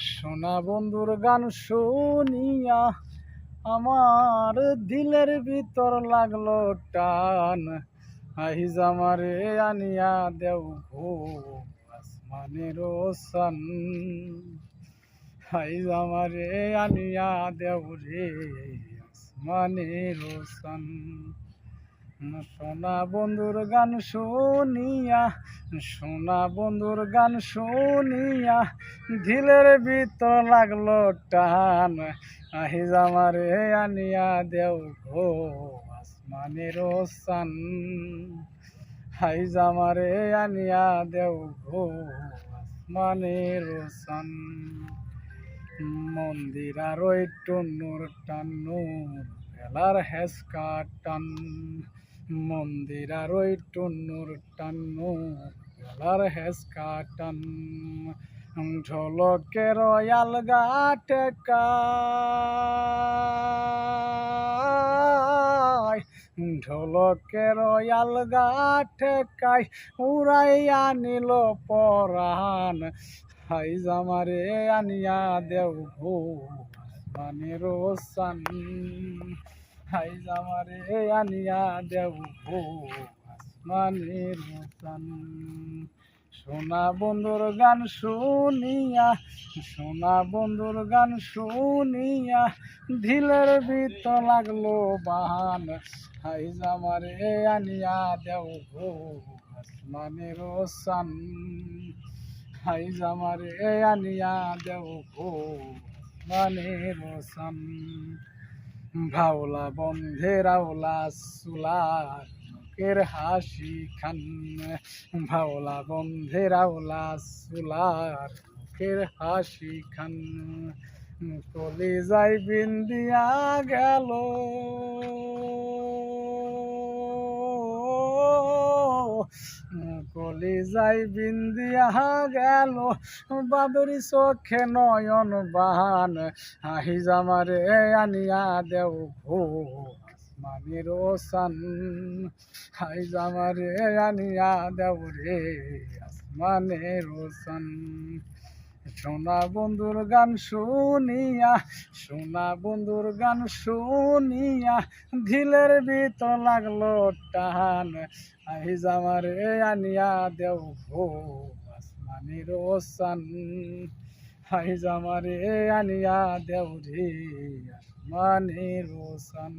সোনা বন্ধুর গান শুনিয়া আমার দিলের ভিতর লাগলো টান। আহিজ আমারে আনিয়া দেও গো আসমানের সান। আহিজ আমারে আনিয়া দেও রে আসমানের সান। সোনা বন্ধুর গান শুনিয়া, সোনা বন্ধুর গান শুনিয়া দিলের ভিতর লাগলো টান। আহিজ আমারে আনিয়া দেও গো আসমানের সান। আহিজ আমারে আনিয়া দেও গো আসমানের সান। মন্দির আর ওই টুন্নুর টান্নুর বেলার হেসকা টান। মন্দির আর ওই টুন্নুর টান্নুর বেলার হেসকা টান। ঢোলকের আলগা টেকা ঢোলকের আলগা ঠেকাই উড়াইয়া নিল পরাণ। হাইজ আমারে আনিয়া দেও গো আসমানের সান। হাইজ আমারে আনিয়া দেও গো আসমানের সান। সোনা বন্ধুর গান শুনিয়া, সোনা বন্ধুর গান শুনিয়া দিলের ভিতর লাগলো বাহান। হাইজ আমারে আনিয়া দেও গো আসমানের সান। হাইজ আমারে আনিয়া দেও গো আসমানের সান। ভাওলা বন্ধের আওলা সুলার মুখের হাসি খান। ভাওলা বন্ধের আওলা সুলার মুখের হাসি খান। কলিজায় বিন্দিয়া গেল কলিজায় বিন্দিয়া গেল বাদরি চোখে নয়ন বাহান। আহিজ আমারে আনিয়া দেও গো আসমানের সান। আহিজ আমারে আনিয়া দেও রে আসমানের সান। সোনা বন্ধুর গান শুনিয়া, সোনা বন্ধুর গান শুনিয়া দিলের ভিতর লাগলো টান। আহিজ আমারে আনিয়া দেও গো আসমানের সান। আহিজ আমারে আনিয়া দেও রে আসমানের সান।